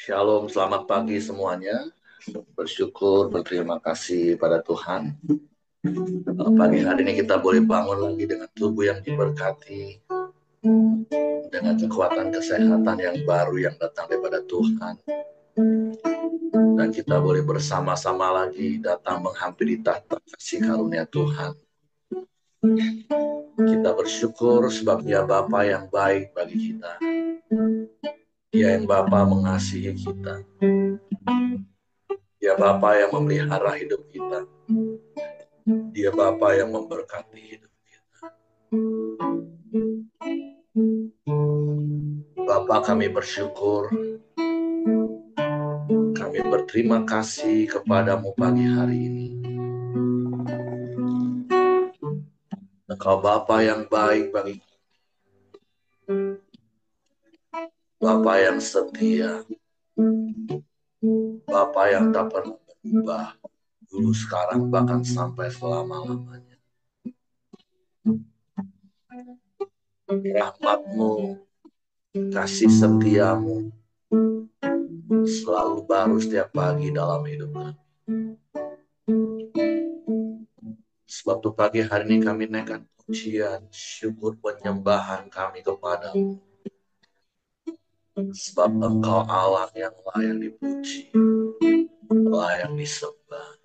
Shalom, selamat pagi semuanya. Bersyukur, berterima kasih pada Tuhan. Pagi hari ini kita boleh bangun lagi dengan tubuh yang diberkati, dengan kekuatan kesehatan yang baru yang datang daripada Tuhan. Dan kita boleh bersama-sama lagi datang menghampiri tahta kasih karunia Tuhan. Kita bersyukur sebab Dia Bapa yang baik bagi kita. Dia yang Bapa mengasihi kita. Dia Bapa yang memelihara hidup kita. Dia Bapa yang memberkati hidup kita. Bapa, kami bersyukur, kami berterima kasih kepadamu pagi hari ini. Engkau Bapa yang baik bagi kami, Bapa yang setia, Bapa yang tak pernah berubah, dulu sekarang bahkan sampai selama-lamanya. Rahmatmu, kasih setiamu selalu baru setiap pagi dalam hidup kami. Sebab itu pagi hari ini kami naikkan pujian, syukur, penyembahan kami kepadamu. Sebab Engkau Allah yang layak dipuji, layak disembah.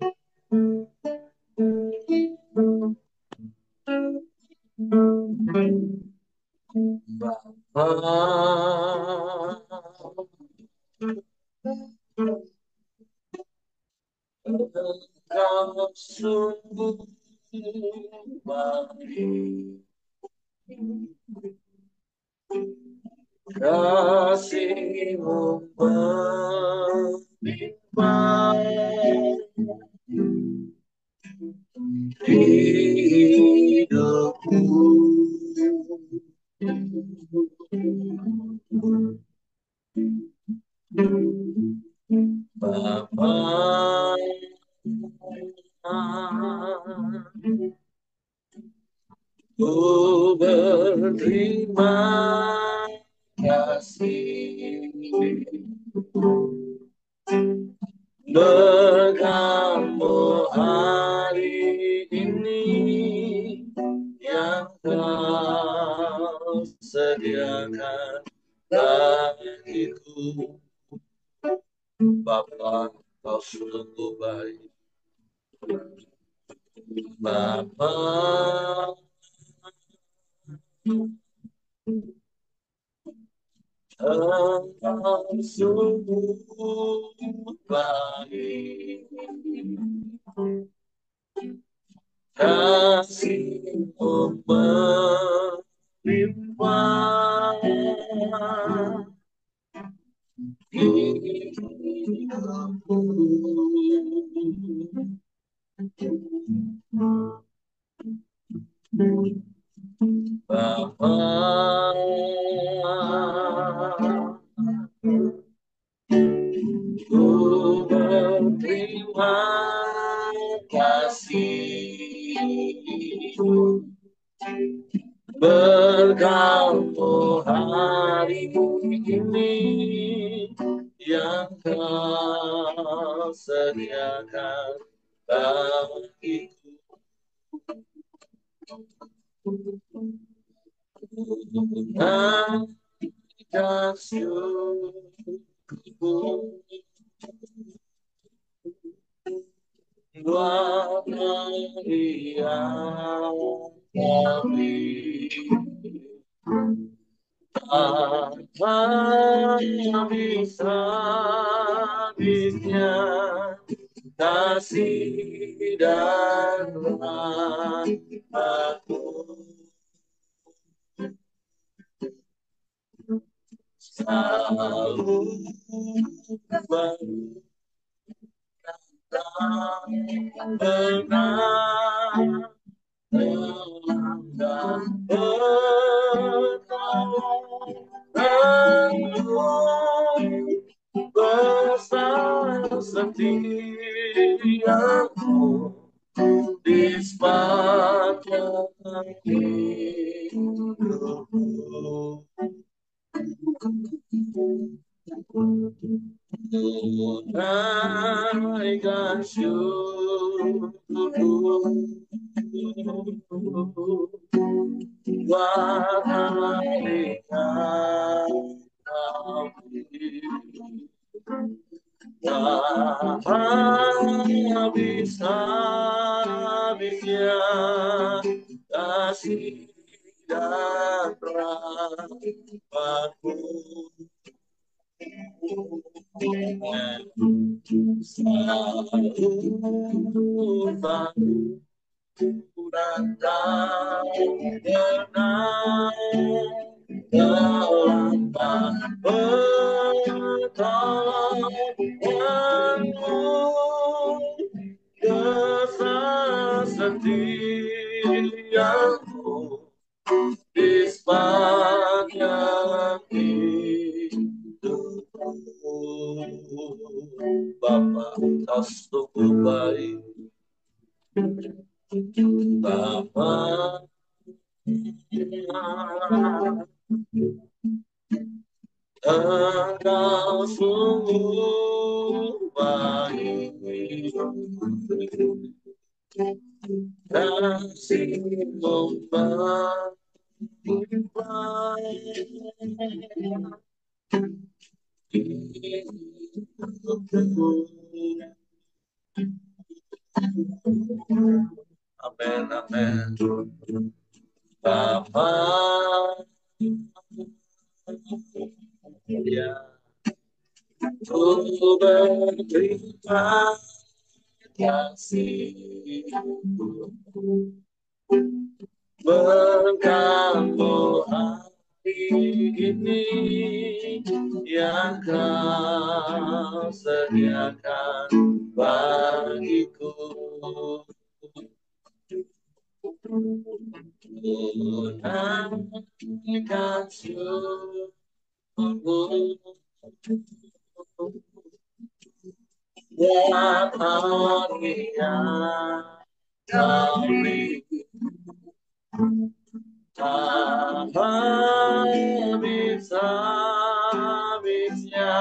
Bapa, Engkau sungguh baik, kasih-Mu melimpah hidupku. Bapa, ku berterima kasih berkat-Mu hari ini yang Kau sediakan bagiku. Bapa, Kau sungguh baik. Bapa, Engkau sungguh baik, kasih-Mu melimpah hidupku. Bapa, ku berterima kasih berkat-Mu hari ini yang Kau sediakan bagiku. Dan syukur buat hari yang kami tanpa bisa habisnya kasih dan rahmat-Mu. Selalu baru datang, benar dan penolong besar setiamu di sepanjang hidupku. Naikkan syukur wahai kami, tak habis-habisnya kasih dan rahmat-Mu. Selalu dan tak pernah dalam pertolongan-Mu, kasih setia-Mu di sepanjang hidupku. Bapa, Kau sungguh baik. Bapa, Engkau sungguh baik. Kasih-Mu melimpah hidupku. Amin, amin. Bapa, ya, ku berterima kasih berkat-Mu hari ini yang Kau sediakan bagiku. Naikkan syukur buat hari yang kami, tak habis-habisnya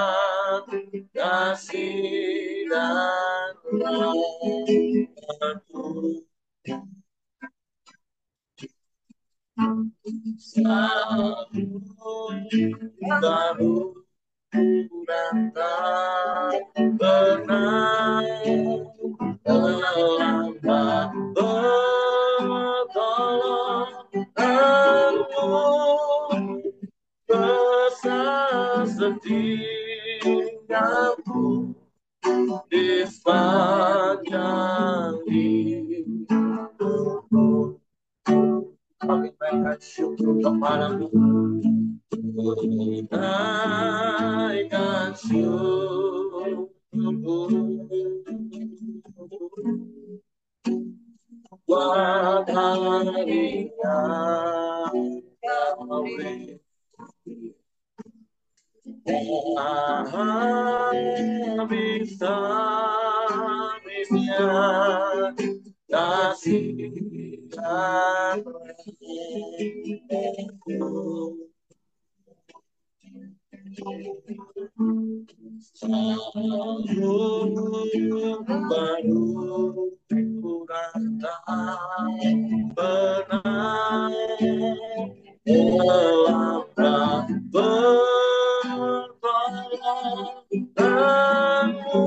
kasih dan rahmat-Mu. Selalu baru dan tak pernah terlambat pertolongan-Mu, besar setiamu di sepanjang hidupku. Kami naikkan syukur kepada-Mu. Naikkan syukur buat hari yang kami, habis-habisnya kasih dan rahmat-Mu. Selalu baru dan tak pernah terlambat pertolongan-Mu,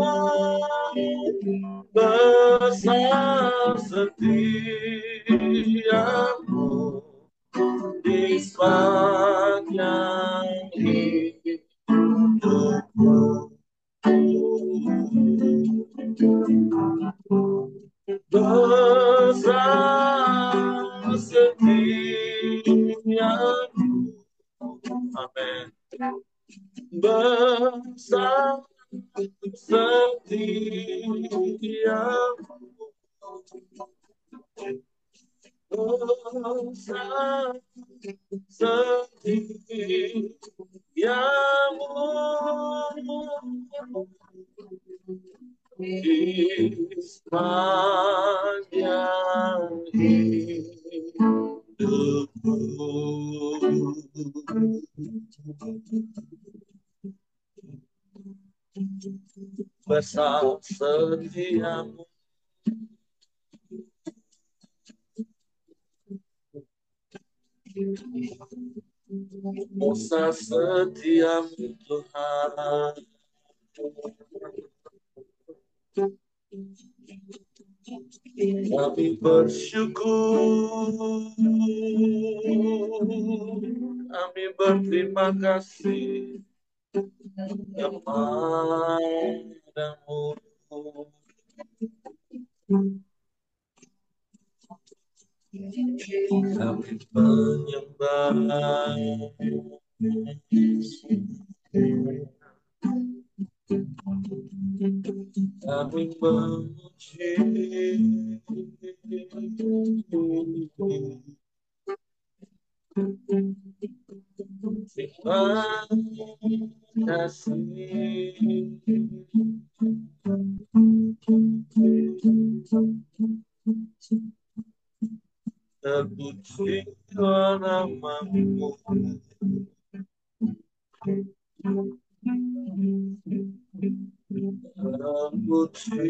besar setiamu di sepanjang hidupku. Besar setiamu. Amin. Besar setiamu. Besar setiamu di sepanjang hidupku. besar setiamu, besar setiamu Tuhan. Kami bersyukur, kami berterima kasih kepadamu. Kami menyembah, kami memuji, terima kasih. Terpujilah namamu, terpuji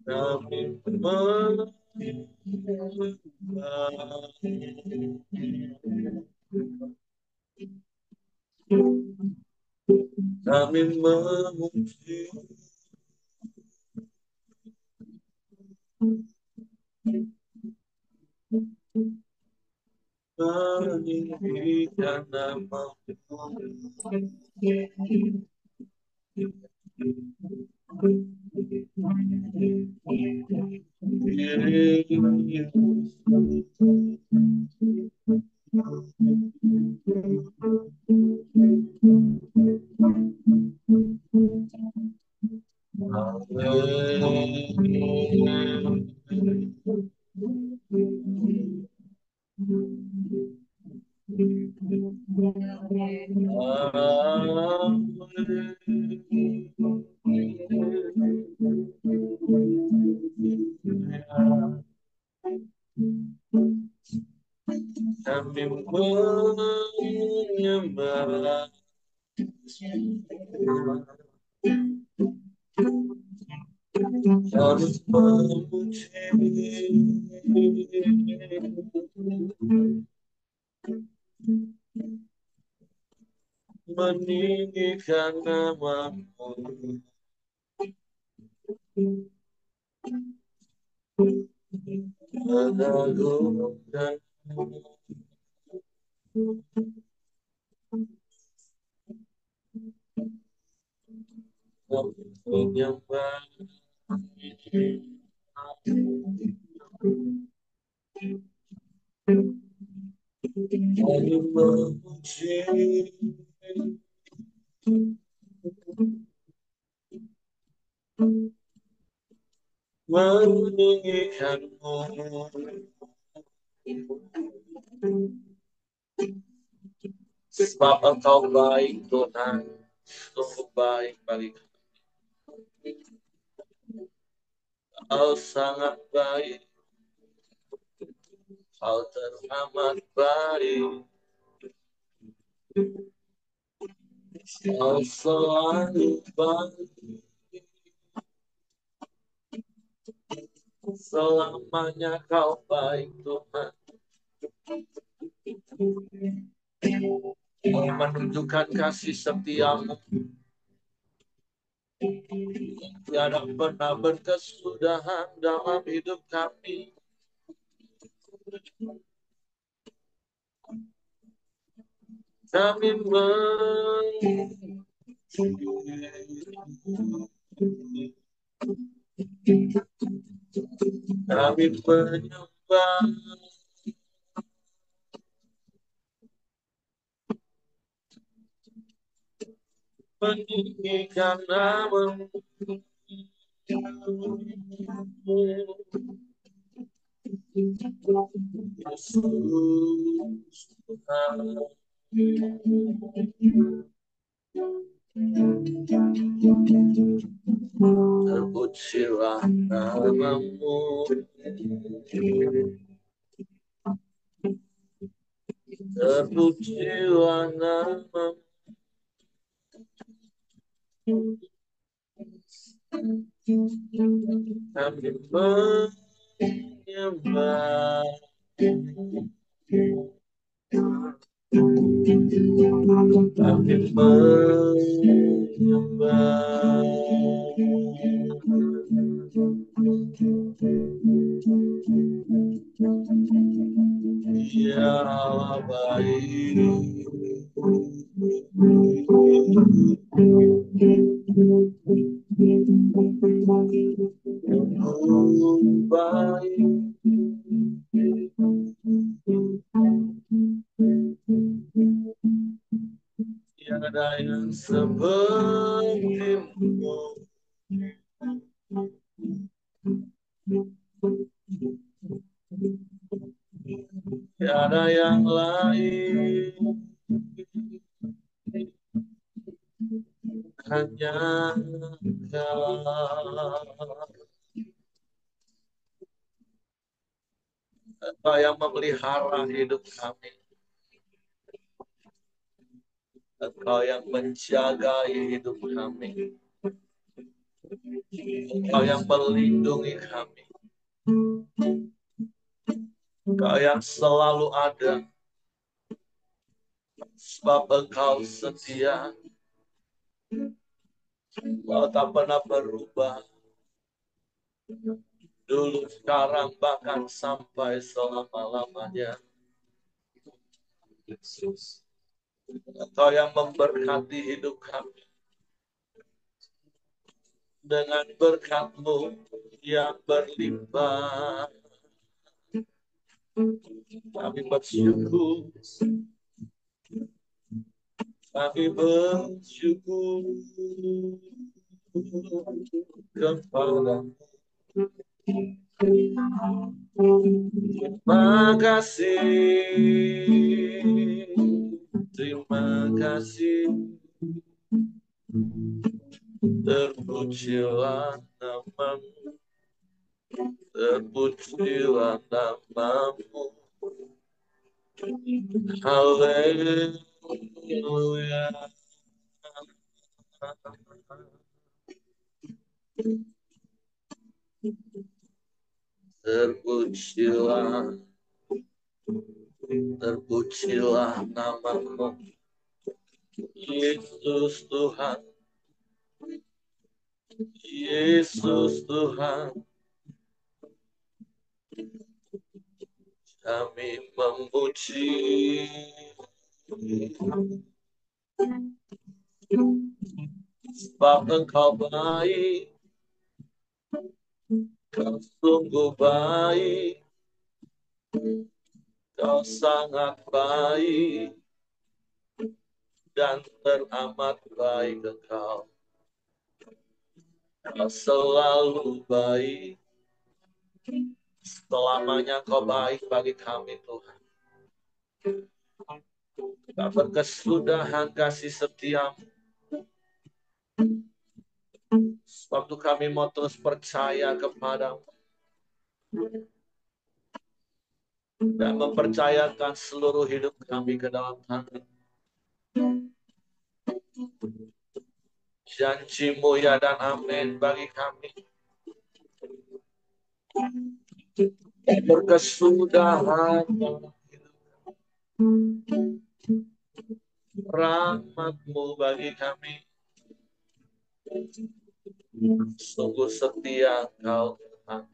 namamu. Kami memuji, meninggikan namamu. Kami menyembah, harus memuji, meninggikan namamu. Mengagungkan, menyembah, kami memuji, meninggikanmu. Sebab Engkau baik Tuhan, sungguh baik bagi kami. Kau sangat baik, kau teramat baik, kau selalu baik, selamanya kau baik Tuhan. Kau menunjukkan kasih setiamu, tiada pernah berkesudahan dalam hidup kami. Kami menyembah, meninggikan namamu. Yesus Tuhan, Terpujilah namamu, terpujilah namamu, kami menyembah, kami menyembah. Ya Allah baik, baik, tiada yang sepertimu. Tiada yang lain, hanya Engkau yang memelihara hidup kami. Engkau yang menjaga hidup kami. Engkau yang melindungi kami. Engkau yang selalu ada. Sebab Engkau setia. Engkau tak pernah berubah. Dulu, sekarang, bahkan sampai selama-lamanya. Engkau yang memberkati hidup kami. Dengan berkat-Mu yang berlimpah. Kami bersyukur. Kami bersyukur kepada-Mu. Terima kasih. Terima kasih. Terpujilah namamu. Terpujilah namamu. Haleluya. Terpujilah, terpujilah namamu. Yesus Tuhan. Yesus Tuhan. Kami memuji. Sebab Engkau baik. Kau sungguh baik. Kau sangat baik. Dan teramat baik Engkau. Kau selalu baik. Selamanya Kau baik bagi kami Tuhan. Tak berkesudahan kasih setia-Mu. Waktu kami mau terus percaya kepada-Mu. Dan mempercayakan seluruh hidup kami ke dalam tangan. Janji-Mu ya dan amin bagi kami. Berkesudahan rahmat-Mu bagi kami. Sungguh setia Engkau Tuhan.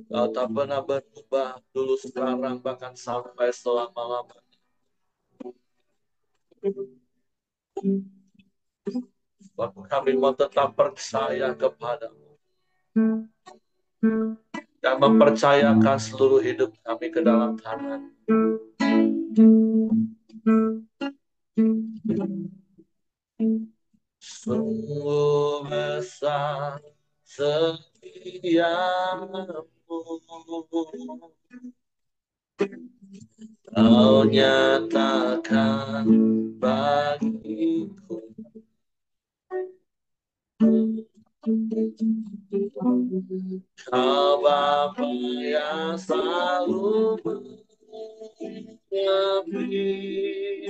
Kau tak pernah berubah dulu, sekarang, bahkan sampai selama-lamanya. Kami mau tetap percaya kepada-Mu. Dan mempercayakan seluruh hidup kami ke dalam tangan. Sungguh besar setiamu. Kau nyatakan bagiku Kau Bapa yang selalu memberi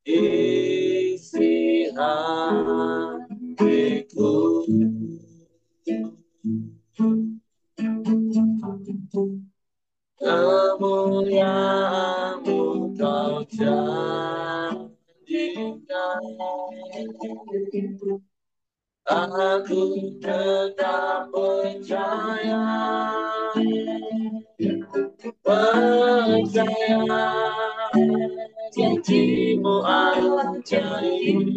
isi hatiku. Kemuliaan-Mu Kau janjikan. Aku tetap percaya janji-Mu ajaib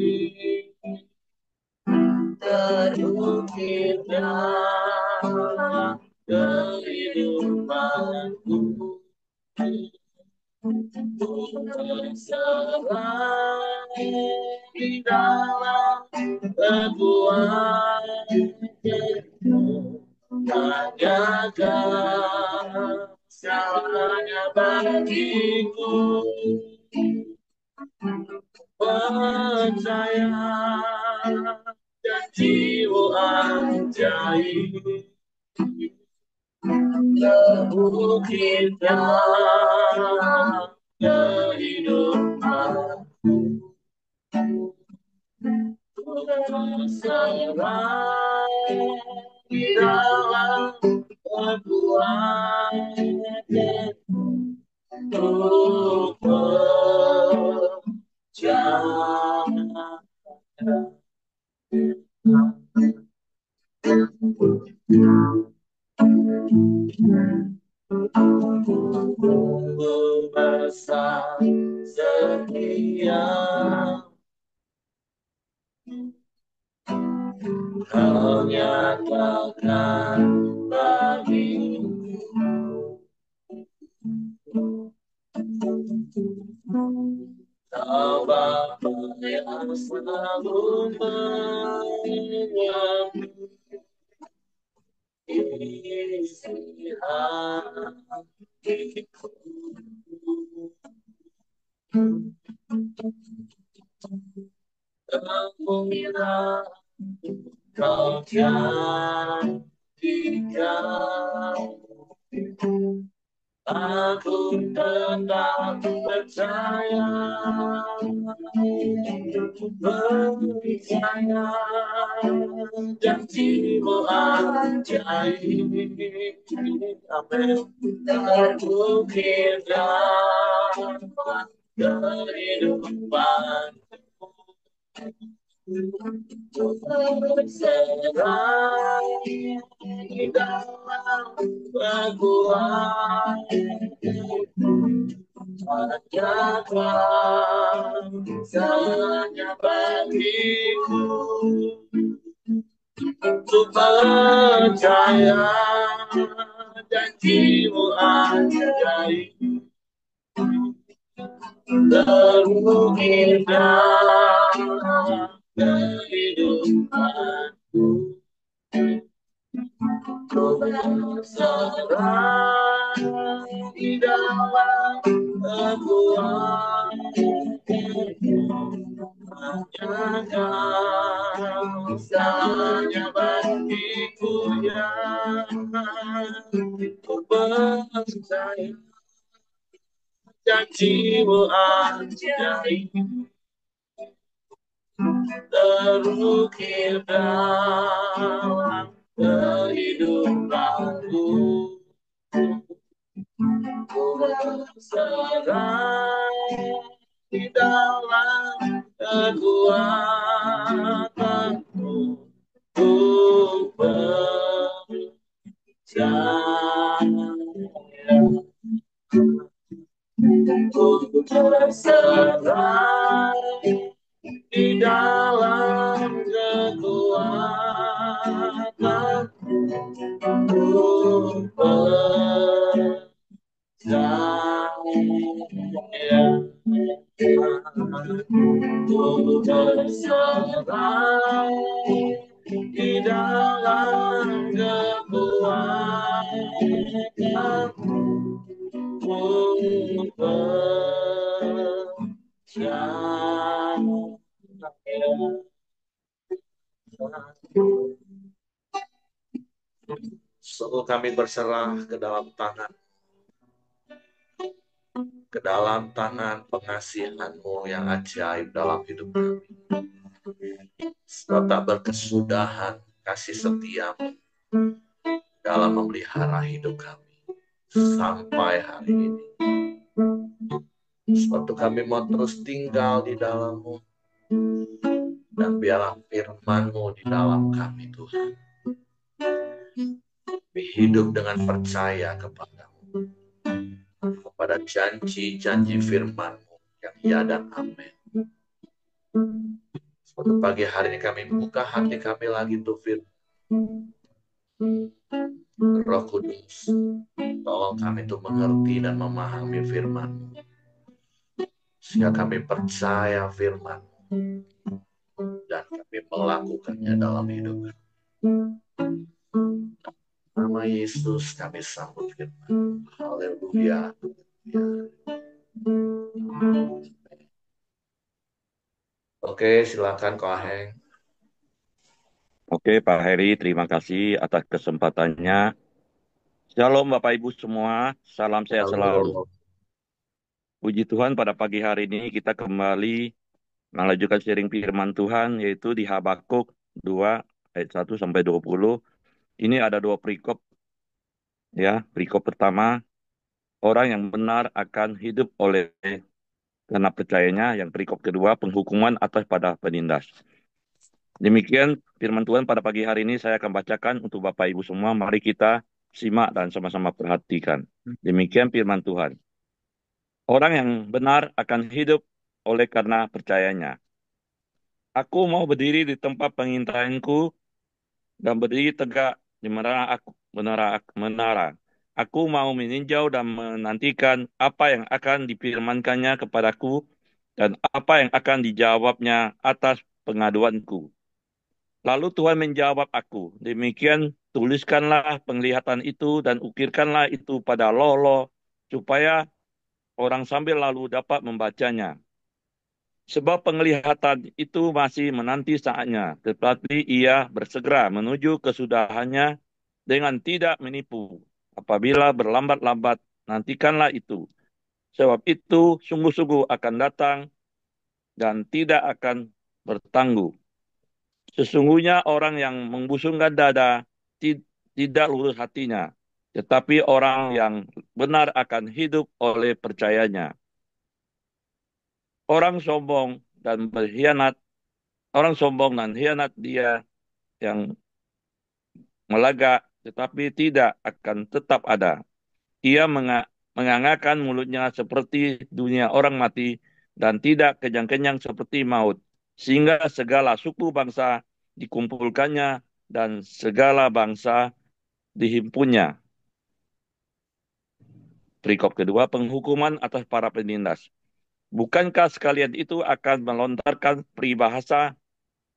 terukir dalam kehidupanku. Terserah di dalam perbuatanmu, tanyakan salahnya bagiku. Percaya janji-Mu ajaib terukir dalam kehidupanku. Terserah di dalam perbuatanku, untuk percaya. Besar setia Kau nyatakan bagiku. Kau Bapa yang selalu mengerti isi hatiku. Kemuliaan Kau janjikan. Aku tetap percaya janji-Mu ajaib. Amin. Terukir dalam kehidupanku. Terserah di dalam perbuatanku, tanyakan salahnya bagiku. Untuk percaya janji-Mu ajaib terukir dalam kehidupanku. Terserah di dalam perbuatanku, tanyakan salahnya bagiku, ya. Ku percaya janji-Mu ajaib terukir dalam kehidupanku. Terserah di dalam kekuatanku, ku percaya. Ku terserah di dalam kekuatanku, ku percaya. Ku terserah di dalam kekuatanku, ku Sungguh kami berserah ke dalam tangan pengasihan-Mu yang ajaib dalam hidup kami. Sebab tak berkesudahan kasih setia-Mu dalam memelihara hidup kami sampai hari ini. Sebab kami mau terus tinggal di dalam-Mu, dan biarlah firman-Mu di dalam kami, Tuhan. Kami hidup dengan percaya kepada-Mu, kepada janji-janji firman-Mu yang ya dan amin. Suatu pagi hari ini kami buka hati kami lagi untuk firman. Roh Kudus, tolong kami untuk mengerti dan memahami firman-Mu, sehingga kami percaya firman-Mu dan kami melakukannya dalam hidup kami. Nama Yesus kami sambut firman. Haleluya. Oke, silakan Ko Aheng. Oke, Pak Heri, terima kasih atas kesempatannya. Shalom Bapak Ibu semua, salam sehat selalu. Halo. Puji Tuhan, pada pagi hari ini kita kembali melanjutkan sharing firman Tuhan, yaitu di Habakuk 2 ayat 1 sampai 20. Ini ada dua perikop, ya. Perikop pertama, orang yang benar akan hidup oleh karena percayanya. Yang perikop kedua, penghukuman atas pada penindas. Demikian firman Tuhan pada pagi hari ini saya akan bacakan untuk Bapak Ibu semua. Mari kita simak dan sama-sama perhatikan. Demikian firman Tuhan. Orang yang benar akan hidup oleh karena percayanya. Aku mau berdiri di tempat pengintaianku dan berdiri tegak di menara. Aku mau meninjau dan menantikan apa yang akan difirmankannya kepadaku dan apa yang akan dijawabnya atas pengaduanku. Lalu Tuhan menjawab aku, demikian tuliskanlah penglihatan itu dan ukirkanlah itu pada lolo, supaya orang sambil lalu dapat membacanya. Sebab penglihatan itu masih menanti saatnya, tetapi ia bersegera menuju kesudahannya dengan tidak menipu. Apabila berlambat-lambat, nantikanlah itu. Sebab itu sungguh-sungguh akan datang dan tidak akan bertangguh. Sesungguhnya orang yang membusungkan dada tidak lurus hatinya, tetapi orang yang benar akan hidup oleh percayanya. Orang sombong dan berkhianat, orang sombong dan khianat dia yang melagak, tetapi tidak akan tetap ada. Ia mengangangkan mulutnya seperti dunia orang mati dan tidak kenyang-kenyang seperti maut, sehingga segala suku bangsa dikumpulkannya dan segala bangsa dihimpunnya. Perikop kedua, penghukuman atas para penindas. Bukankah sekalian itu akan melontarkan peribahasa,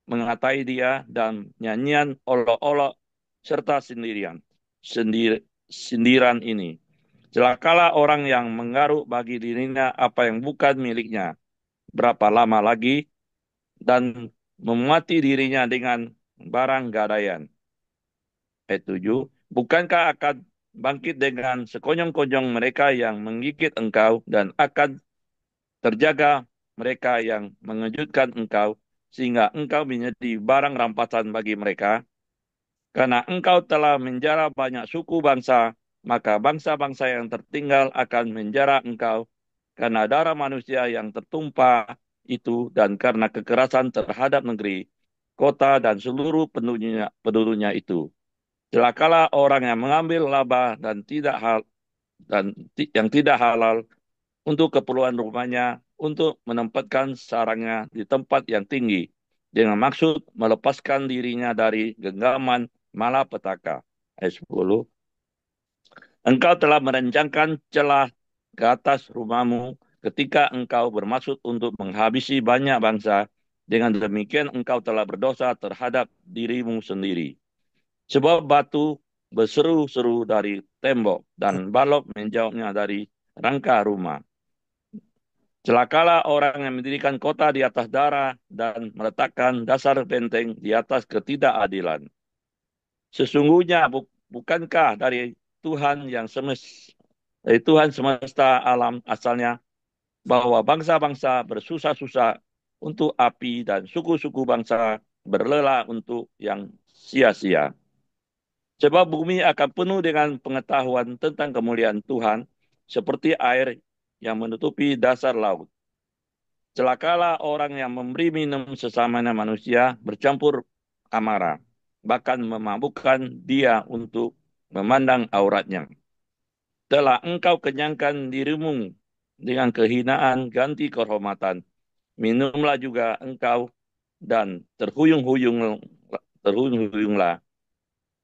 mengatai dia, dan nyanyian olok-olok serta sindiran ini. Celakalah orang yang menggaruk bagi dirinya apa yang bukan miliknya. Berapa lama lagi dan memuati dirinya dengan barang gadaian. Ayat 7. Bukankah akan bangkit dengan sekonyong-konyong mereka yang menggigit engkau dan akan terjaga mereka yang mengejutkan engkau sehingga engkau menjadi barang rampasan bagi mereka? Karena engkau telah menjara banyak suku bangsa, maka bangsa-bangsa yang tertinggal akan menjara engkau karena darah manusia yang tertumpah itu dan karena kekerasan terhadap negeri, kota dan seluruh penduduknya itu. Celakalah orang yang mengambil laba yang tidak halal untuk keperluan rumahnya, untuk menempatkan sarangnya di tempat yang tinggi, dengan maksud melepaskan dirinya dari genggaman malapetaka. Ayat 10. Engkau telah merencangkan celah ke atas rumahmu ketika engkau bermaksud untuk menghabisi banyak bangsa. Dengan demikian engkau telah berdosa terhadap dirimu sendiri. Sebab batu berseru-seru dari tembok dan balok menjawabnya dari rangka rumah. Celakalah orang yang mendirikan kota di atas darah dan meletakkan dasar benteng di atas ketidakadilan. Sesungguhnya bukankah dari Tuhan semesta alam asalnya bahwa bangsa-bangsa bersusah-susah untuk api dan suku-suku bangsa berlelah untuk yang sia-sia. Sebab bumi akan penuh dengan pengetahuan tentang kemuliaan Tuhan seperti air yang menutupi dasar laut. Celakalah orang yang memberi minum sesamanya manusia bercampur amarah, bahkan memabukkan dia untuk memandang auratnya. Telah engkau kenyangkan dirimu dengan kehinaan ganti kehormatan. Minumlah juga engkau dan terhuyung-huyunglah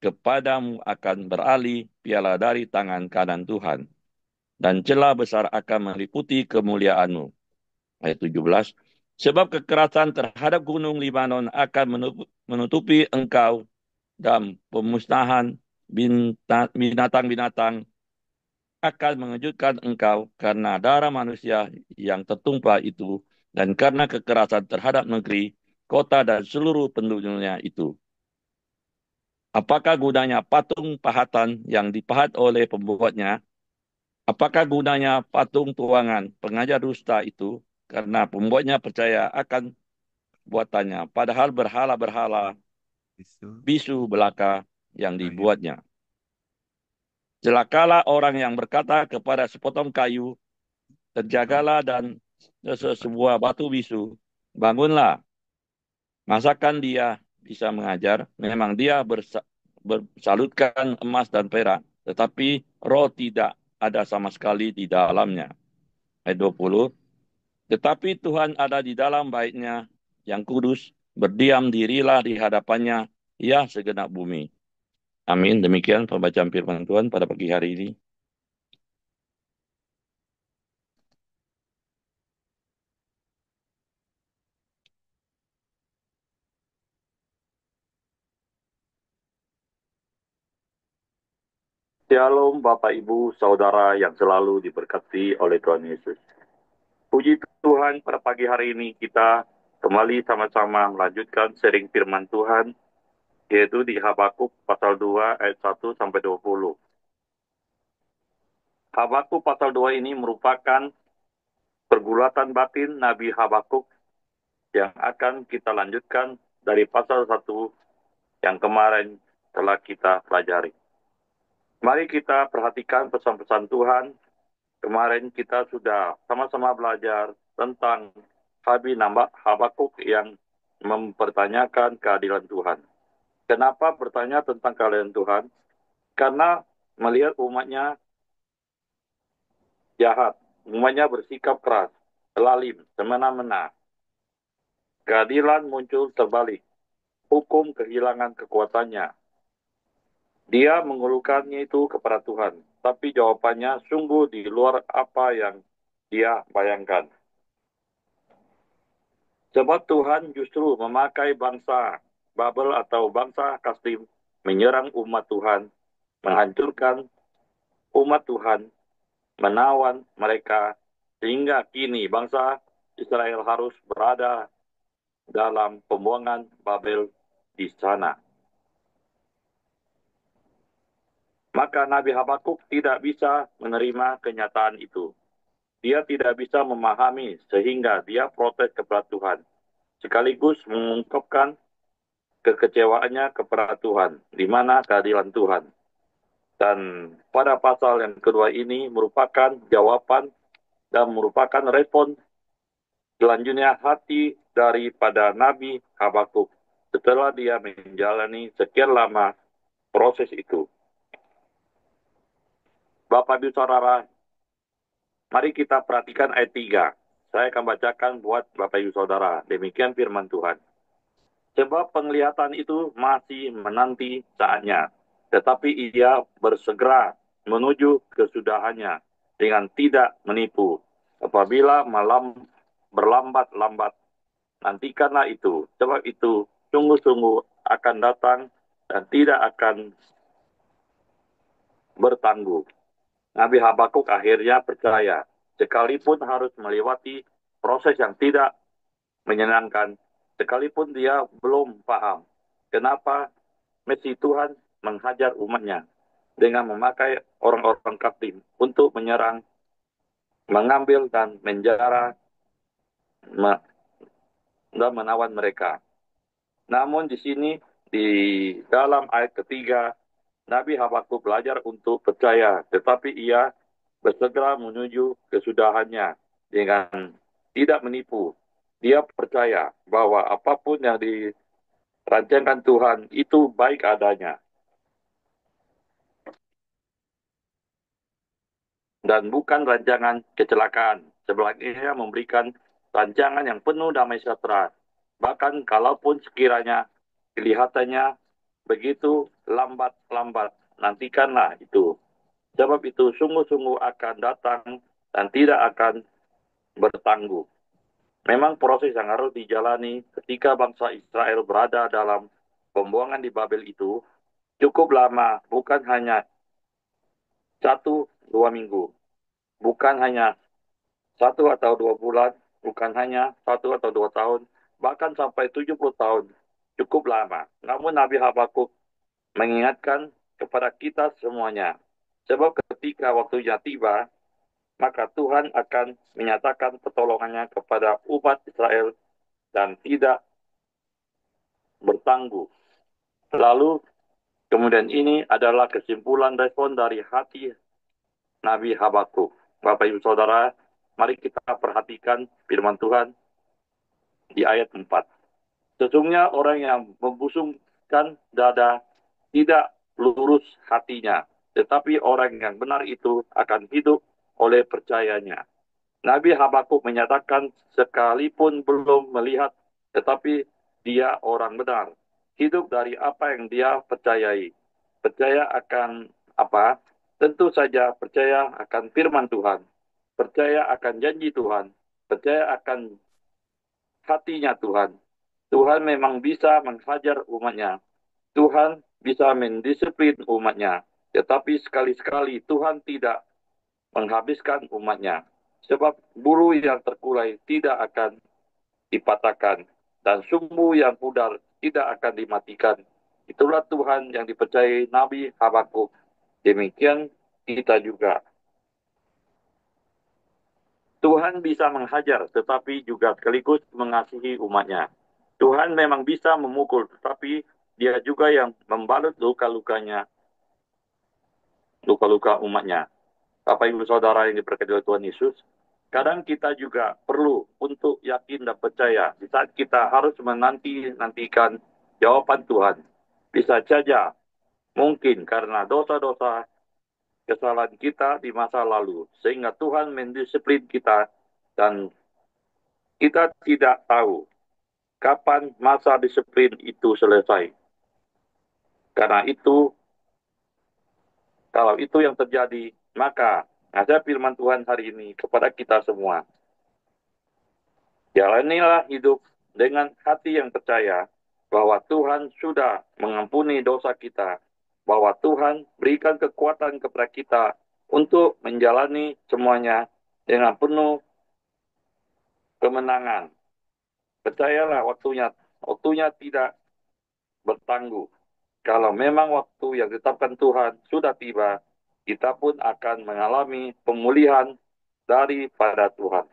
kepadamu akan beralih piala dari tangan kanan Tuhan. Dan celah besar akan meliputi kemuliaanmu. Ayat 17. Sebab kekerasan terhadap gunung Libanon akan menutupi engkau dan pemusnahan binatang-binatang akan mengejutkan engkau karena darah manusia yang tertumpah itu dan karena kekerasan terhadap negeri, kota dan seluruh penduduknya itu. Apakah gunanya patung pahatan yang dipahat oleh pembuatnya? Apakah gunanya patung tuangan pengajar dusta itu? Karena pembuatnya percaya akan buatannya, padahal berhala-berhala Itu bisu belaka yang ayat dibuatnya. Celakalah orang yang berkata kepada sepotong kayu, bang terjagalah dan depan sebuah batu bisu, bangunlah. Masakan dia bisa mengajar? Memang dia bersalutkan emas dan perak, tetapi roh tidak ada sama sekali di dalamnya. Ayat 20. Tetapi Tuhan ada di dalam baitnya yang kudus, berdiam dirilah di hadapannya, ya segenap bumi. Amin. Demikian pembacaan firman Tuhan pada pagi hari ini. Shalom Bapak Ibu Saudara yang selalu diberkati oleh Tuhan Yesus. Puji Tuhan pada pagi hari ini kita kembali sama-sama melanjutkan sharing firman Tuhan, yaitu di Habakuk pasal 2 ayat 1 sampai 20. Habakuk pasal 2 ini merupakan pergulatan batin Nabi Habakuk yang akan kita lanjutkan dari pasal 1 yang kemarin telah kita pelajari. Mari kita perhatikan pesan-pesan Tuhan. Kemarin kita sudah sama-sama belajar tentang Habakuk yang mempertanyakan keadilan Tuhan. Kenapa bertanya tentang keadilan Tuhan? Karena melihat umatnya jahat, umatnya bersikap keras, lalim, semena-mena. Keadilan muncul terbalik, hukum kehilangan kekuatannya. Dia mengeluhkannya itu kepada Tuhan, tapi jawabannya sungguh di luar apa yang dia bayangkan. Sebab Tuhan justru memakai bangsa Babel atau bangsa Kasdim menyerang umat Tuhan, menghancurkan umat Tuhan, menawan mereka, sehingga kini bangsa Israel harus berada dalam pembuangan Babel di sana. Maka Nabi Habakuk tidak bisa menerima kenyataan itu. Dia tidak bisa memahami sehingga dia protes kepada Tuhan. Sekaligus mengungkapkan kekecewaannya kepada Tuhan, di mana keadilan Tuhan. Dan pada pasal yang kedua ini merupakan jawaban dan merupakan respon selanjutnya hati daripada Nabi Habakuk setelah dia menjalani sekian lama proses itu. Bapak Ibu Saudara, mari kita perhatikan ayat 3. Saya akan bacakan buat Bapak Ibu Saudara. Demikian firman Tuhan. Sebab penglihatan itu masih menanti saatnya, tetapi ia bersegera menuju kesudahannya dengan tidak menipu. Apabila malam berlambat-lambat, nantikanlah itu. Sebab itu sungguh-sungguh akan datang dan tidak akan bertangguh. Nabi Habakuk akhirnya percaya, sekalipun harus melewati proses yang tidak menyenangkan, sekalipun dia belum paham kenapa mesti Tuhan menghajar umatnya dengan memakai orang-orang kafir untuk menyerang, mengambil dan menjara dan menawan mereka. Namun di sini, di dalam ayat ketiga, Nabi Habakuk belajar untuk percaya, tetapi ia bersegera menuju kesudahannya dengan tidak menipu. Dia percaya bahwa apapun yang dirancangkan Tuhan itu baik adanya dan bukan rancangan kecelakaan. Sebaliknya memberikan rancangan yang penuh damai sejahtera. Bahkan kalaupun sekiranya kelihatannya begitu lambat-lambat, nantikanlah itu. Sebab itu sungguh-sungguh akan datang dan tidak akan bertangguh. Memang proses yang harus dijalani ketika bangsa Israel berada dalam pembuangan di Babel itu cukup lama, bukan hanya 1-2 minggu, bukan hanya 1 atau 2 bulan, bukan hanya 1 atau 2 tahun, bahkan sampai 70 tahun, cukup lama. Namun Nabi Habakuk mengingatkan kepada kita semuanya, sebab ketika waktunya tiba, maka Tuhan akan menyatakan pertolongannya kepada umat Israel dan tidak bertangguh. Lalu kemudian ini adalah kesimpulan respon dari hati Nabi Habakuk. Bapak Ibu Saudara, mari kita perhatikan firman Tuhan di ayat 4. Sesungguhnya orang yang membusungkan dada tidak lurus hatinya, tetapi orang yang benar itu akan hidup oleh percayanya. Nabi Habakuk menyatakan sekalipun belum melihat, tetapi dia orang benar. Hidup dari apa yang dia percayai. Percaya akan apa? Tentu saja percaya akan firman Tuhan. Percaya akan janji Tuhan. Percaya akan hatinya Tuhan. Tuhan memang bisa menghajar umatnya. Tuhan bisa mendisiplin umatnya. Tetapi sekali-sekali Tuhan tidak menghabiskan umatnya. Sebab bulu yang terkulai tidak akan dipatahkan dan sumbu yang pudar tidak akan dimatikan. Itulah Tuhan yang dipercayai Nabi Habakuk. Demikian kita juga. Tuhan bisa menghajar tetapi juga sekaligus mengasihi umatnya. Tuhan memang bisa memukul, tetapi dia juga yang membalut luka-lukanya, luka-luka umatnya. Bapak Ibu Saudara yang diberkati oleh Tuhan Yesus, kadang kita juga perlu untuk yakin dan percaya di saat kita harus menantikan jawaban Tuhan. Bisa saja mungkin karena dosa-dosa kesalahan kita di masa lalu, sehingga Tuhan mendisiplin kita dan kita tidak tahu kapan masa disiplin itu selesai. Karena itu, kalau itu yang terjadi, maka ada firman Tuhan hari ini kepada kita semua. Jalanilah hidup dengan hati yang percaya bahwa Tuhan sudah mengampuni dosa kita, bahwa Tuhan berikan kekuatan kepada kita untuk menjalani semuanya dengan penuh kemenangan. Percayalah waktunya tidak bertangguh. Kalau memang waktu yang ditetapkan Tuhan sudah tiba, kita pun akan mengalami pemulihan daripada Tuhan.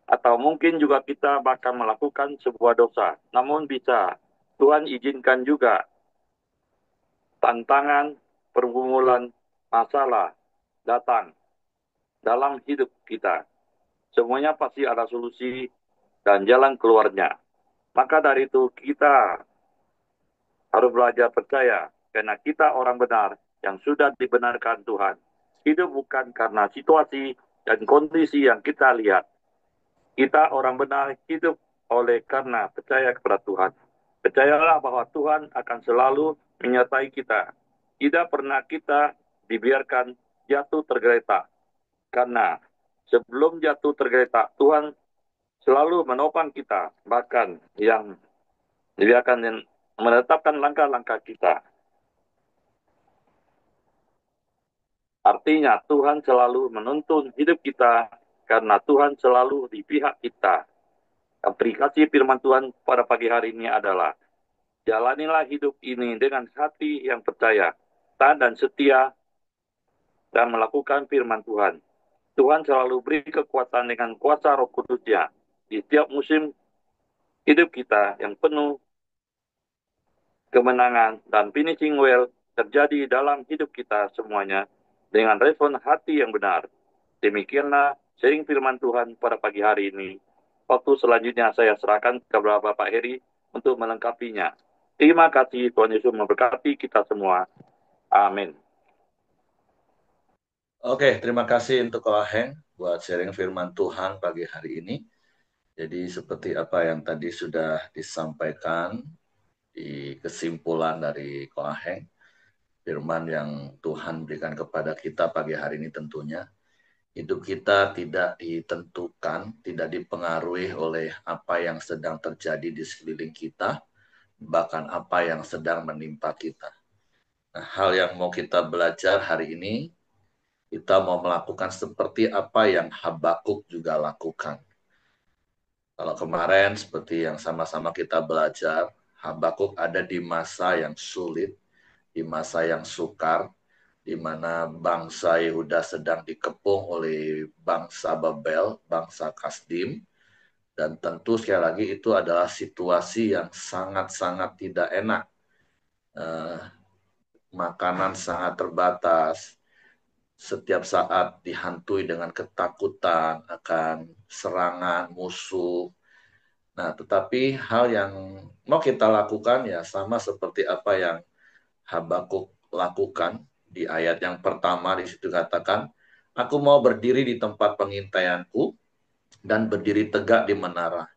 Atau mungkin juga kita bakal melakukan sebuah dosa. Namun bisa Tuhan izinkan juga tantangan, pergumulan, masalah datang dalam hidup kita. Semuanya pasti ada solusi dan jalan keluarnya. Maka dari itu kita harus belajar percaya karena kita orang benar yang sudah dibenarkan Tuhan. Hidup bukan karena situasi dan kondisi yang kita lihat. Kita orang benar hidup oleh karena percaya kepada Tuhan. Percayalah bahwa Tuhan akan selalu menyertai kita. Tidak pernah kita dibiarkan jatuh tergeletak. Karena sebelum jatuh tergeletak, Tuhan selalu menopang kita. Bahkan yang dia akan menetapkan langkah-langkah kita. Artinya Tuhan selalu menuntun hidup kita karena Tuhan selalu di pihak kita. Aplikasi firman Tuhan pada pagi hari ini adalah jalanilah hidup ini dengan hati yang percaya, taat dan setia, dan melakukan firman Tuhan. Tuhan selalu beri kekuatan dengan kuasa Roh Kudus-Nya di setiap musim hidup kita yang penuh kemenangan dan finishing well terjadi dalam hidup kita semuanya dengan respon hati yang benar. Demikianlah sharing firman Tuhan pada pagi hari ini. Waktu selanjutnya saya serahkan kepada Bapak Heri untuk melengkapinya. Terima kasih, Tuhan Yesus memberkati kita semua. Amin. Oke, terima kasih untuk Ko Aheng buat sharing firman Tuhan pagi hari ini. Jadi seperti apa yang tadi sudah disampaikan di kesimpulan dari Ko Aheng, firman yang Tuhan berikan kepada kita pagi hari ini tentunya, hidup kita tidak ditentukan, tidak dipengaruhi oleh apa yang sedang terjadi di sekeliling kita, bahkan apa yang sedang menimpa kita. Nah, hal yang mau kita belajar hari ini, kita mau melakukan seperti apa yang Habakuk juga lakukan. Kalau kemarin seperti yang sama-sama kita belajar, Habakuk ada di masa yang sulit, di masa yang sukar, di mana bangsa Yehuda sedang dikepung oleh bangsa Babel, bangsa Kasdim, dan tentu sekali lagi itu adalah situasi yang sangat-sangat tidak enak. Makanan sangat terbatas, setiap saat dihantui dengan ketakutan akan serangan musuh. Nah, tetapi hal yang mau kita lakukan ya sama seperti apa yang Habakuk lakukan di ayat yang pertama. Di situ katakan, aku mau berdiri di tempat pengintaianku dan berdiri tegak di menara.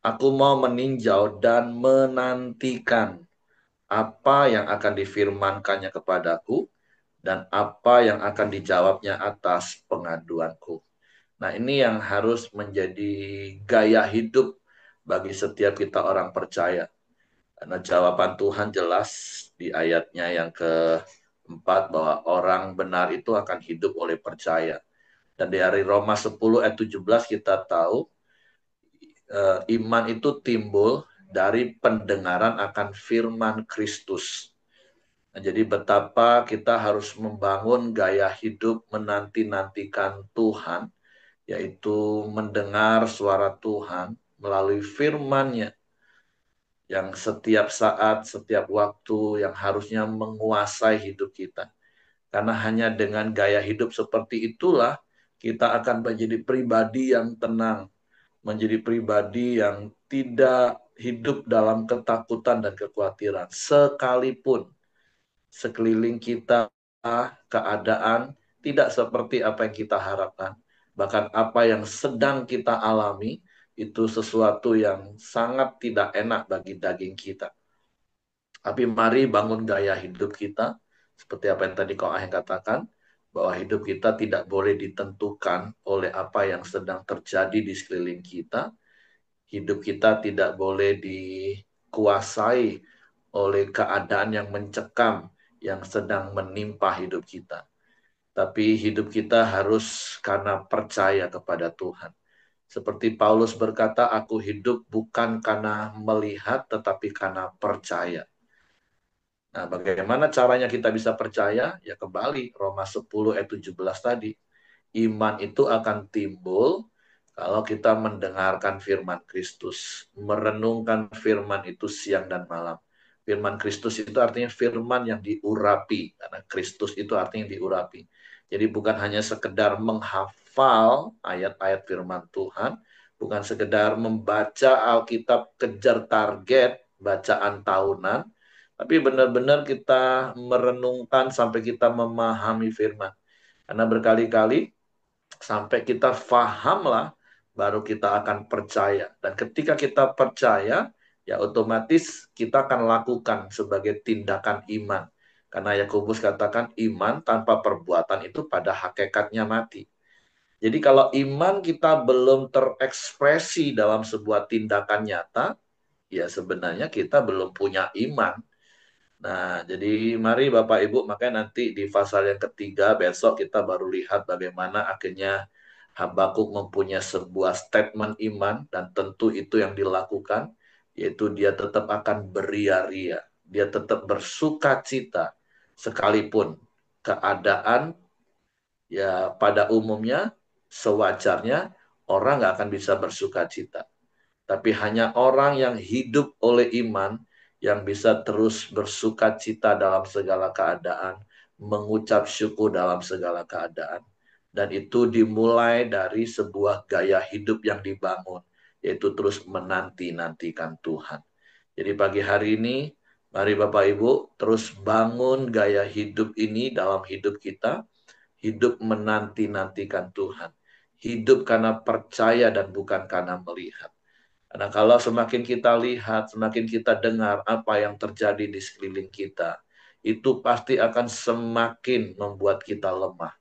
Aku mau meninjau dan menantikan apa yang akan difirmankannya kepadaku dan apa yang akan dijawabnya atas pengaduanku. Nah, ini yang harus menjadi gaya hidup bagi setiap kita orang percaya. Karena jawaban Tuhan jelas di ayatnya yang keempat bahwa orang benar itu akan hidup oleh percaya. Dan dari Roma 10 ayat 17 kita tahu iman itu timbul dari pendengaran akan firman Kristus. Nah, jadi betapa kita harus membangun gaya hidup menanti-nantikan Tuhan, yaitu mendengar suara Tuhan melalui firman-Nya yang setiap saat, setiap waktu yang harusnya menguasai hidup kita. Karena hanya dengan gaya hidup seperti itulah kita akan menjadi pribadi yang tenang, menjadi pribadi yang tidak hidup dalam ketakutan dan kekhawatiran. Sekalipun sekeliling kita keadaan tidak seperti apa yang kita harapkan. Bahkan apa yang sedang kita alami itu sesuatu yang sangat tidak enak bagi daging kita. Tapi mari bangun gaya hidup kita, seperti apa yang tadi Ko Aheng katakan, bahwa hidup kita tidak boleh ditentukan oleh apa yang sedang terjadi di sekeliling kita. Hidup kita tidak boleh dikuasai oleh keadaan yang mencekam, yang sedang menimpa hidup kita. Tapi hidup kita harus karena percaya kepada Tuhan. Seperti Paulus berkata, aku hidup bukan karena melihat, tetapi karena percaya. Nah, bagaimana caranya kita bisa percaya? Ya kembali, Roma 10 ayat 17 tadi. Iman itu akan timbul kalau kita mendengarkan firman Kristus. Merenungkan firman itu siang dan malam. Firman Kristus itu artinya firman yang diurapi. Karena Kristus itu artinya diurapi. Jadi bukan hanya sekedar menghafal ayat-ayat firman Tuhan. Bukan sekedar membaca Alkitab kejar target bacaan tahunan. Tapi benar-benar kita merenungkan sampai kita memahami firman. Karena berkali-kali sampai kita fahamlah, baru kita akan percaya. Dan ketika kita percaya, ya otomatis kita akan lakukan sebagai tindakan iman. Karena Yakobus katakan iman tanpa perbuatan itu pada hakikatnya mati. Jadi kalau iman kita belum terekspresi dalam sebuah tindakan nyata, ya sebenarnya kita belum punya iman. Nah, jadi mari Bapak Ibu, makanya nanti di pasal yang ketiga besok kita baru lihat bagaimana akhirnya Habakuk mempunyai sebuah statement iman dan tentu itu yang dilakukan, yaitu dia tetap akan beria-ria, dia tetap bersuka cita sekalipun keadaan ya pada umumnya sewajarnya orang nggak akan bisa bersuka cita. Tapi hanya orang yang hidup oleh iman yang bisa terus bersuka cita dalam segala keadaan, mengucap syukur dalam segala keadaan. Dan itu dimulai dari sebuah gaya hidup yang dibangun, yaitu terus menanti-nantikan Tuhan. Jadi pagi hari ini, mari Bapak Ibu terus bangun gaya hidup ini dalam hidup kita, hidup menanti-nantikan Tuhan. Hidup karena percaya dan bukan karena melihat. Karena kalau semakin kita lihat, semakin kita dengar apa yang terjadi di sekeliling kita, itu pasti akan semakin membuat kita lemah.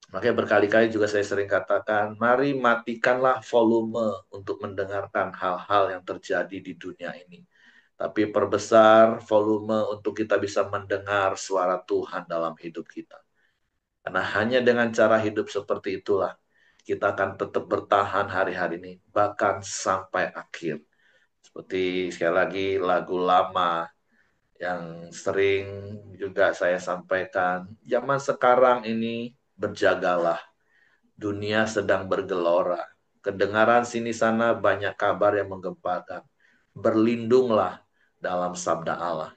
Makanya berkali-kali juga saya sering katakan, mari matikanlah volume untuk mendengarkan hal-hal yang terjadi di dunia ini. Tapi perbesar volume untuk kita bisa mendengar suara Tuhan dalam hidup kita. Karena hanya dengan cara hidup seperti itulah, kita akan tetap bertahan hari-hari ini, bahkan sampai akhir. Seperti sekali lagi lagu lama yang sering juga saya sampaikan. Zaman sekarang ini berjagalah. Dunia sedang bergelora. Kedengaran sini sana banyak kabar yang menggempakan. Berlindunglah dalam sabda Allah.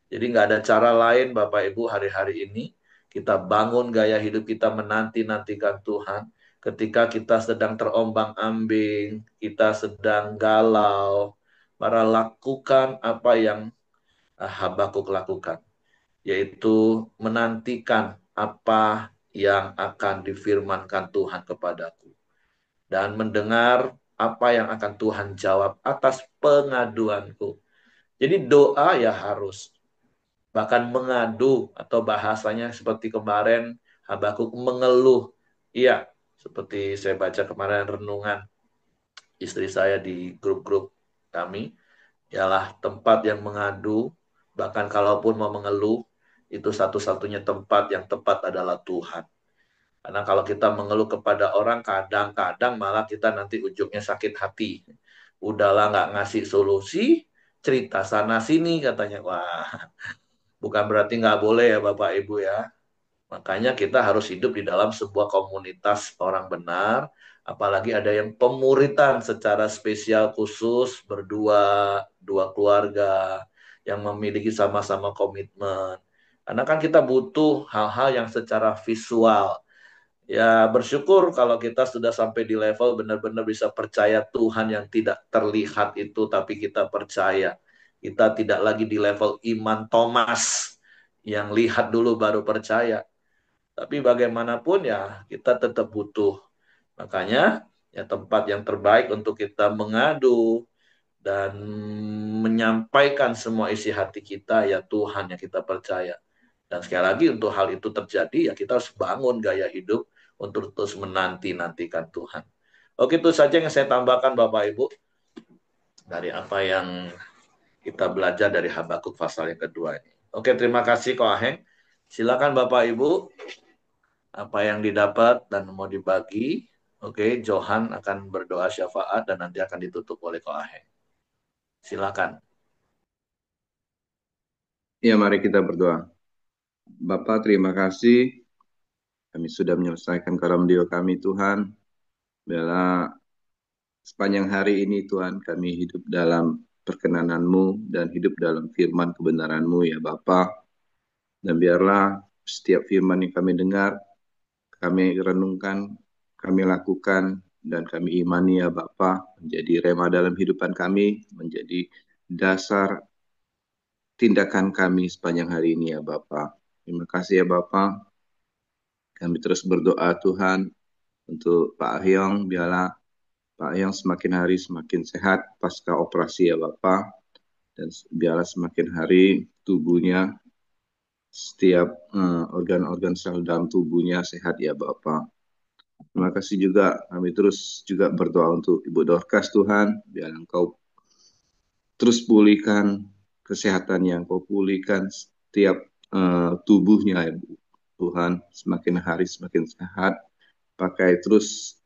Jadi nggak ada cara lain Bapak Ibu hari-hari ini. Kita bangun gaya hidup kita menanti-nantikan Tuhan. Ketika kita sedang terombang-ambing, kita sedang galau, para lakukan apa yang Habakuk lakukan, yaitu menantikan apa yang akan difirmankan Tuhan kepadaku dan mendengar apa yang akan Tuhan jawab atas pengaduanku. Jadi doa ya harus, bahkan mengadu atau bahasanya seperti kemarin Habakuk mengeluh. Iya, seperti saya baca kemarin renungan istri saya di grup-grup kami, ialah tempat yang mengadu, bahkan kalaupun mau mengeluh, itu satu-satunya tempat yang tepat adalah Tuhan. Karena kalau kita mengeluh kepada orang, kadang-kadang malah kita nanti ujungnya sakit hati. Udahlah nggak ngasih solusi, cerita sana sini katanya. Wah, bukan berarti nggak boleh ya Bapak Ibu ya. Makanya kita harus hidup di dalam sebuah komunitas orang benar, apalagi ada yang pemuritan secara spesial khusus, berdua, dua keluarga, yang memiliki sama-sama komitmen. Karena kan kita butuh hal-hal yang secara visual. Ya bersyukur kalau kita sudah sampai di level benar-benar bisa percaya Tuhan yang tidak terlihat itu, tapi kita percaya. Kita tidak lagi di level iman Thomas, yang lihat dulu baru percaya. Tapi bagaimanapun ya kita tetap butuh. Makanya ya tempat yang terbaik untuk kita mengadu dan menyampaikan semua isi hati kita ya Tuhan yang kita percaya. Dan sekali lagi untuk hal itu terjadi ya kita harus bangun gaya hidup untuk terus menanti-nantikan Tuhan. Oke, itu saja yang saya tambahkan Bapak Ibu dari apa yang kita belajar dari Habakuk pasal yang kedua ini. Oke, terima kasih Ko Aheng. Silakan Bapak Ibu apa yang didapat dan mau dibagi. Oke, Johan akan berdoa syafaat dan nanti akan ditutup oleh Ko Aheng. Silakan. Ya, mari kita berdoa. Bapa, terima kasih. Kami sudah menyelesaikan karamdio kami, Tuhan. Biarlah sepanjang hari ini, Tuhan, kami hidup dalam perkenanan-Mu dan hidup dalam firman kebenaran-Mu, ya Bapa. Dan biarlah setiap firman yang kami dengar, kami renungkan, kami lakukan, dan kami imani, ya Bapa, menjadi rema dalam hidupan kami, menjadi dasar tindakan kami sepanjang hari ini, ya Bapa. Terima kasih, ya Bapa. Kami terus berdoa Tuhan untuk Pak Ahyong, biarlah Pak Ahyong semakin hari semakin sehat pasca operasi ya Bapak, dan biarlah semakin hari tubuhnya, setiap organ-organ sel dalam tubuhnya sehat ya Bapak. Terima kasih juga, kami terus juga berdoa untuk Ibu Dorcas Tuhan, biar Engkau terus pulihkan kesehatan yang Kau pulihkan setiap tubuhnya ya Tuhan, semakin hari semakin sehat. Pakai terus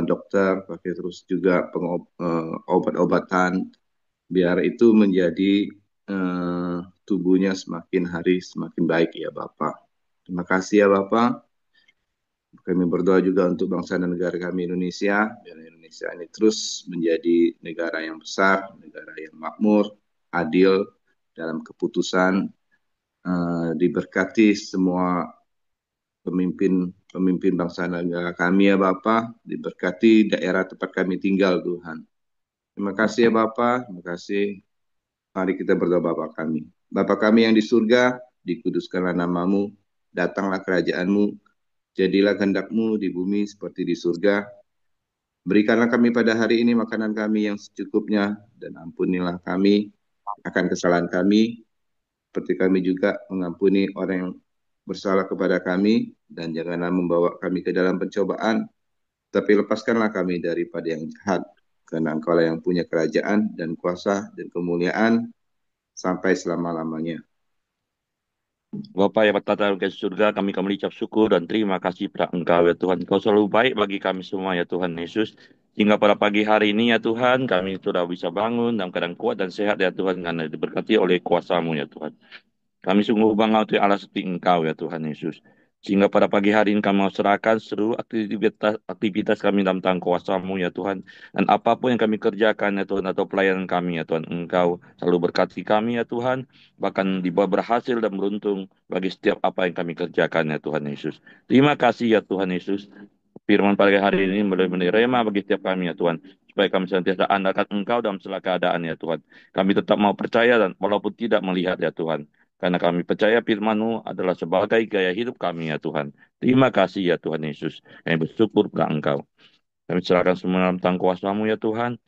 dokter, pakai terus juga obat-obatan, biar itu menjadi tubuhnya semakin hari semakin baik ya Bapak. Terima kasih ya Bapak. Kami berdoa juga untuk bangsa dan negara kami Indonesia, biar Indonesia ini terus menjadi negara yang besar, negara yang makmur, adil dalam keputusan, diberkati semua pemimpin bangsa dan negara kami ya Bapak, diberkati daerah tempat kami tinggal Tuhan. Terima kasih ya Bapak, terima kasih. Mari kita berdoa Bapa kami. Bapa kami yang di surga, dikuduskanlah namamu, datanglah kerajaanmu, jadilah kehendak-Mu di bumi seperti di surga. Berikanlah kami pada hari ini makanan kami yang secukupnya, dan ampunilah kami akan kesalahan kami, seperti kami juga mengampuni orang yang bersalah kepada kami, dan janganlah membawa kami ke dalam pencobaan, tapi lepaskanlah kami daripada yang jahat, karena Engkaulah yang punya kerajaan dan kuasa dan kemuliaan sampai selama-lamanya. Bapa yang bertata di surga, kami mengucap syukur dan terima kasih pada Engkau ya Tuhan. Engkau selalu baik bagi kami semua ya Tuhan Yesus. Sehingga pada pagi hari ini ya Tuhan, kami sudah bisa bangun dalam keadaan kuat dan sehat ya Tuhan, karena diberkati oleh kuasa-Mu ya Tuhan. Kami sungguh bangga untuk Allah seperti Engkau ya Tuhan Yesus. Sehingga pada pagi hari ini kami mau serahkan seluruh aktivitas kami dalam tangan kuasa-Mu ya Tuhan. Dan apapun yang kami kerjakan ya Tuhan, atau pelayanan kami ya Tuhan, Engkau selalu berkati kami ya Tuhan. Bahkan dibawa berhasil dan beruntung bagi setiap apa yang kami kerjakan ya Tuhan Yesus. Terima kasih ya Tuhan Yesus. Firman pada hari ini boleh menerima bagi setiap kami ya Tuhan. Supaya kami senantiasa andalkan Engkau dalam segala keadaan ya Tuhan. Kami tetap mau percaya dan walaupun tidak melihat ya Tuhan. Karena kami percaya firman-Mu adalah sebagai gaya hidup kami ya Tuhan. Terima kasih ya Tuhan Yesus. Kami bersyukur kepada Engkau. Kami serahkan semua dalam tangan kuasa-Mu ya Tuhan.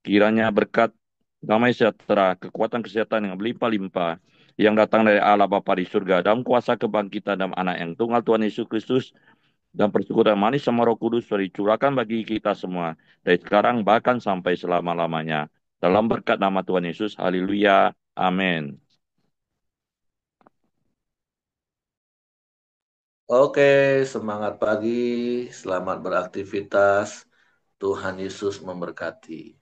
Kiranya berkat damai sejahtera, kekuatan kesehatan yang berlimpah-limpah, yang datang dari Allah Bapa di surga, dalam kuasa kebangkitan dalam anak yang tunggal Tuhan Yesus Kristus, dan persekutuan manis sama Roh Kudus dicurahkan bagi kita semua, dari sekarang bahkan sampai selama-lamanya. Dalam berkat nama Tuhan Yesus, haleluya, amin. Oke, semangat pagi, selamat beraktivitas. Tuhan Yesus memberkati.